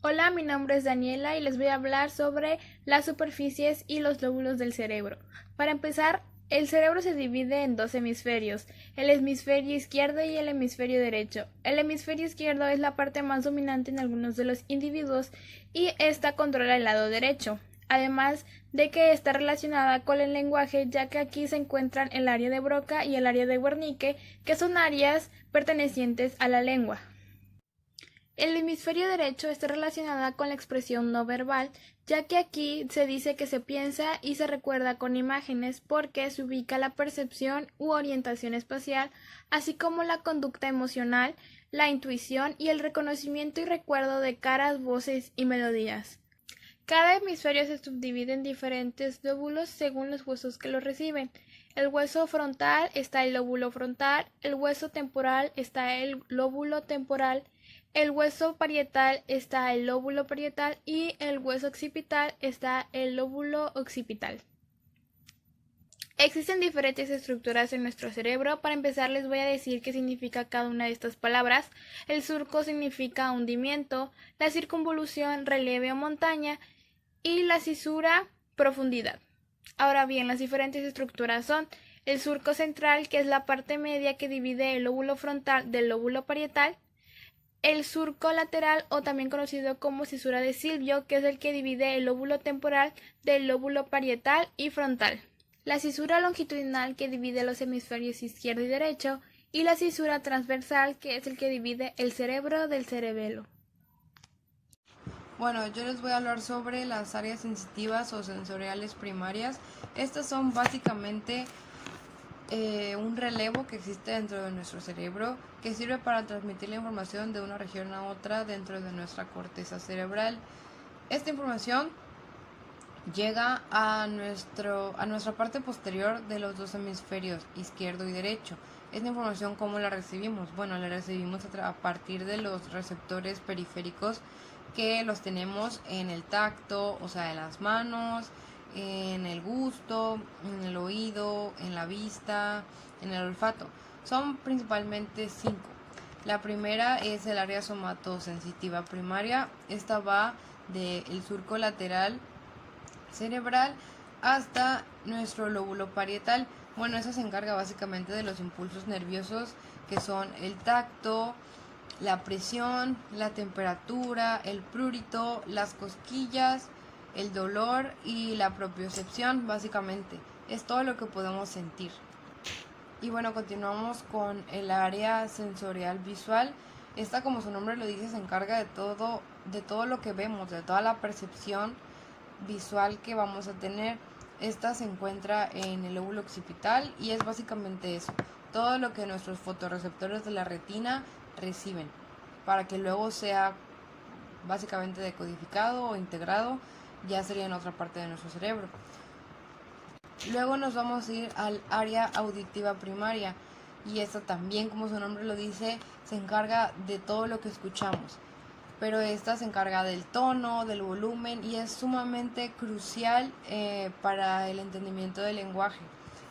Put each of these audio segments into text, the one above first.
Hola, mi nombre es Daniela y les voy a hablar sobre las superficies y los lóbulos del cerebro. Para empezar, el cerebro se divide en dos hemisferios, el hemisferio izquierdo y el hemisferio derecho. El hemisferio izquierdo es la parte más dominante en algunos de los individuos y esta controla el lado derecho. Además de que está relacionada con el lenguaje, ya que aquí se encuentran el área de Broca y el área de Wernicke, que son áreas pertenecientes a la lengua. El hemisferio derecho está relacionada con la expresión no verbal, ya que aquí se dice que se piensa y se recuerda con imágenes porque se ubica la percepción u orientación espacial, así como la conducta emocional, la intuición y el reconocimiento y recuerdo de caras, voces y melodías. Cada hemisferio se subdivide en diferentes lóbulos según los huesos que lo reciben. El hueso frontal está el lóbulo frontal, el hueso temporal está el lóbulo temporal, el hueso parietal está el lóbulo parietal y el hueso occipital está el lóbulo occipital. Existen diferentes estructuras en nuestro cerebro. Para empezar les voy a decir qué significa cada una de estas palabras. El surco significa hundimiento, la circunvolución relieve o montaña y la cisura profundidad. Ahora bien, las diferentes estructuras son el surco central, que es la parte media que divide el lóbulo frontal del lóbulo parietal, el surco lateral o también conocido como cisura de Silvio, que es el que divide el lóbulo temporal del lóbulo parietal y frontal, la cisura longitudinal que divide los hemisferios izquierdo y derecho y la cisura transversal, que es el que divide el cerebro del cerebelo. Bueno, yo les voy a hablar sobre las áreas sensitivas o sensoriales primarias. Estas son básicamente un relevo que existe dentro de nuestro cerebro que sirve para transmitir la información de una región a otra dentro de nuestra corteza cerebral. Esta información llega a nuestra parte posterior de los dos hemisferios, izquierdo y derecho. Esta información, ¿cómo la recibimos? Bueno, la recibimos a partir de los receptores periféricos que los tenemos en el tacto, o sea, en las manos, en el gusto, en el oído, en la vista, en el olfato. Son principalmente 5. La primera es el área somatosensitiva primaria. Esta va del surco lateral cerebral hasta nuestro lóbulo parietal. Bueno, eso se encarga básicamente de los impulsos nerviosos que son el tacto, la presión, la temperatura, el prurito, las cosquillas, el dolor y la propiocepción, básicamente. Es todo lo que podemos sentir. Y bueno, continuamos con el área sensorial visual. Esta, como su nombre lo dice, se encarga de todo lo que vemos, de toda la percepción visual que vamos a tener. Esta se encuentra en el lóbulo occipital y es básicamente eso, todo lo que nuestros fotorreceptores de la retina reciben, para que luego sea básicamente decodificado o integrado, ya sería en otra parte de nuestro cerebro. Luego nos vamos a ir al área auditiva primaria y esta también, como su nombre lo dice, se encarga de todo lo que escuchamos, pero esta se encarga del tono, del volumen y es sumamente crucial para el entendimiento del lenguaje.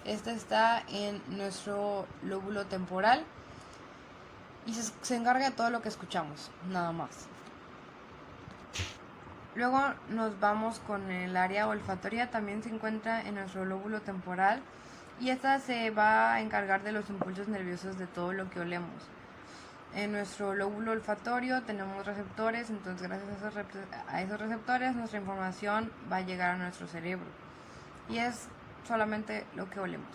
Esta está en nuestro lóbulo temporal y se encarga de todo lo que escuchamos, nada más. Luego nos vamos con el área olfatoria, también se encuentra en nuestro lóbulo temporal y esta se va a encargar de los impulsos nerviosos de todo lo que olemos. En nuestro lóbulo olfatorio tenemos receptores, entonces gracias a esos receptores nuestra información va a llegar a nuestro cerebro y es solamente lo que olemos.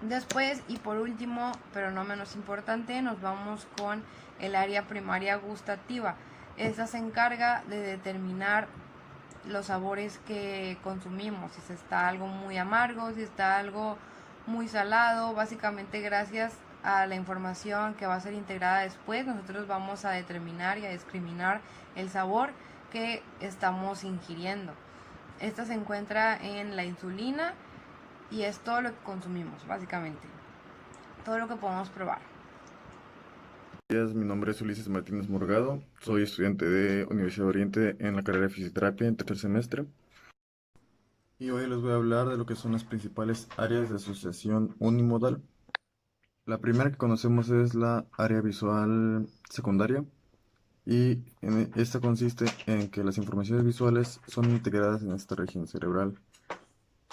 Después y por último, pero no menos importante, nos vamos con el área primaria gustativa. Esta se encarga de determinar los sabores que consumimos, si está algo muy amargo, si está algo muy salado. Básicamente gracias a la información que va a ser integrada después, nosotros vamos a determinar y a discriminar el sabor que estamos ingiriendo. Esta se encuentra en la insulina y es todo lo que consumimos, básicamente, todo lo que podemos probar. Mi nombre es Ulises Martínez Morgado, soy estudiante de Universidad de Oriente en la carrera de Fisioterapia en tercer semestre y hoy les voy a hablar de lo que son las principales áreas de asociación unimodal. La primera que conocemos es la área visual secundaria. Esta consiste en que las informaciones visuales son integradas en esta región cerebral,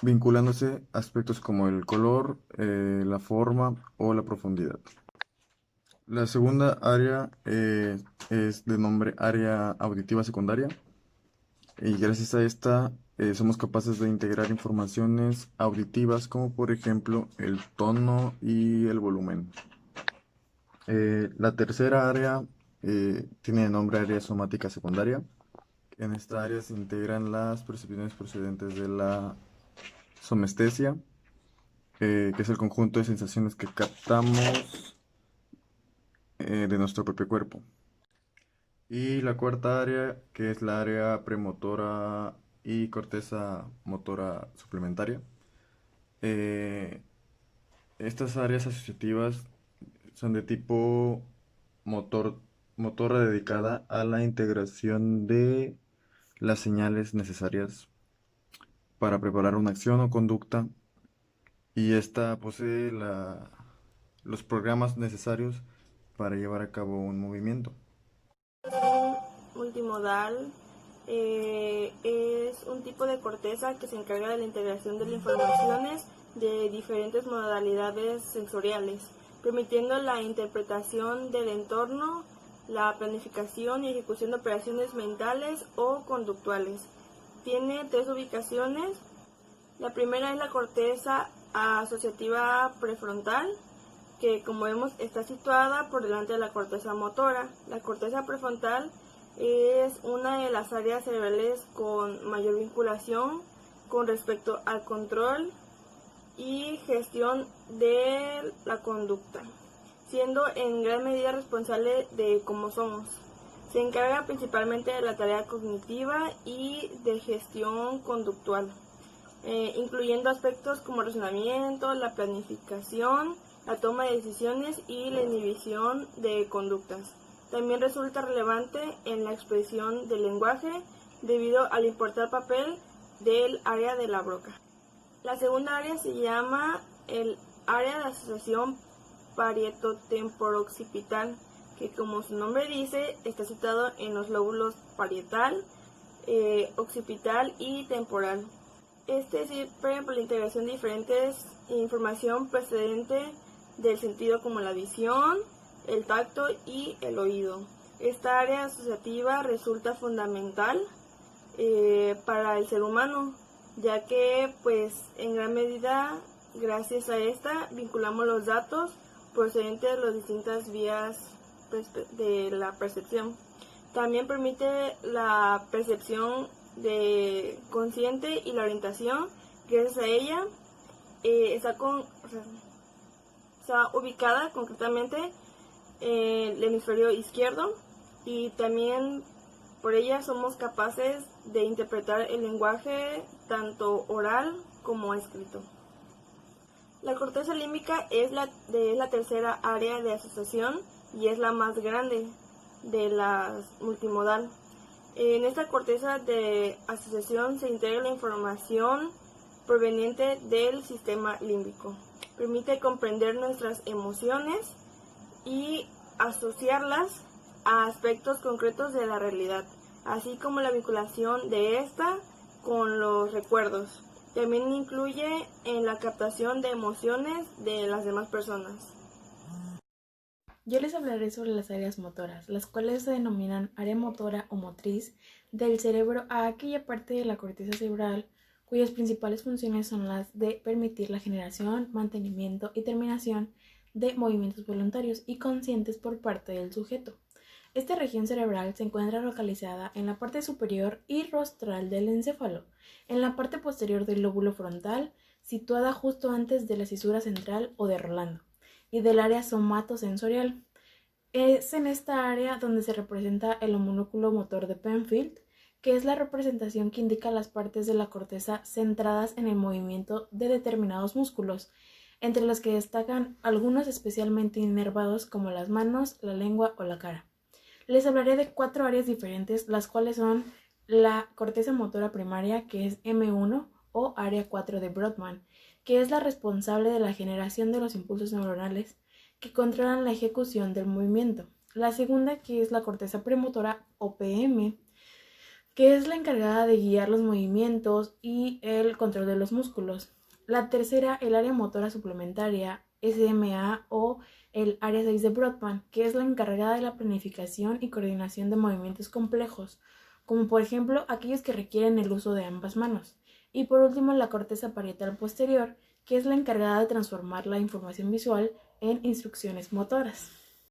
vinculándose a aspectos como el color, la forma o la profundidad. La segunda área es de nombre área auditiva secundaria, y gracias a esta somos capaces de integrar informaciones auditivas como por ejemplo el tono y el volumen. La tercera área tiene de nombre área somática secundaria. En esta área se integran las percepciones procedentes de la somestesia, que es el conjunto de sensaciones que captamos de nuestro propio cuerpo. Y la cuarta área, que es la área premotora y corteza motora suplementaria. Eh, Estas áreas asociativas son de tipo motor, motora dedicada a la integración de las señales necesarias para preparar una acción o conducta, y esta posee los programas necesarios para llevar a cabo un movimiento. Multimodal es un tipo de corteza que se encarga de la integración de las informaciones de diferentes modalidades sensoriales, permitiendo la interpretación del entorno, la planificación y ejecución de operaciones mentales o conductuales. Tiene 3 ubicaciones. La primera es la corteza asociativa prefrontal, que como vemos está situada por delante de la corteza motora. La corteza prefrontal es una de las áreas cerebrales con mayor vinculación con respecto al control y gestión de la conducta, siendo en gran medida responsable de cómo somos. Se encarga principalmente de la tarea cognitiva y de gestión conductual, incluyendo aspectos como el razonamiento, la planificación, la toma de decisiones y la inhibición de conductas. También resulta relevante en la expresión del lenguaje debido al importante papel del área de la broca. La segunda área se llama el área de asociación parietotemporo-occipital, que como su nombre dice, está situado en los lóbulos parietal, occipital y temporal. Este sirve para la integración de diferentes información procedente del sentido como la visión, el tacto y el oído. Esta área asociativa resulta fundamental para el ser humano, ya que pues en gran medida gracias a esta vinculamos los datos procedentes de las distintas vías de la percepción. También permite la percepción de consciente y la orientación. Gracias a ella está ubicada concretamente en el hemisferio izquierdo, y también por ella somos capaces de interpretar el lenguaje tanto oral como escrito. La corteza límbica es la tercera área de asociación y es la más grande de las multimodal. En esta corteza de asociación se integra la información proveniente del sistema límbico. Permite comprender nuestras emociones y asociarlas a aspectos concretos de la realidad, así como la vinculación de esta con los recuerdos. También incluye en la captación de emociones de las demás personas. Yo les hablaré sobre las áreas motoras, las cuales se denominan área motora o motriz del cerebro a aquella parte de la corteza cerebral cuyas principales funciones son las de permitir la generación, mantenimiento y terminación de movimientos voluntarios y conscientes por parte del sujeto. Esta región cerebral se encuentra localizada en la parte superior y rostral del encéfalo, en la parte posterior del lóbulo frontal, situada justo antes de la cisura central o de Rolando, y del área somatosensorial. Es en esta área donde se representa el homúnculo motor de Penfield, que es la representación que indica las partes de la corteza centradas en el movimiento de determinados músculos, entre los que destacan algunos especialmente inervados como las manos, la lengua o la cara. Les hablaré de 4 áreas diferentes, las cuales son la corteza motora primaria, que es M1 o área 4 de Brodmann, que es la responsable de la generación de los impulsos neuronales que controlan la ejecución del movimiento. La segunda, que es la corteza premotora o PM, que es la encargada de guiar los movimientos y el control de los músculos. La tercera, el área motora suplementaria, SMA, o el área 6 de Brodmann, que es la encargada de la planificación y coordinación de movimientos complejos, como por ejemplo aquellos que requieren el uso de ambas manos. Y por último, la corteza parietal posterior, que es la encargada de transformar la información visual en instrucciones motoras.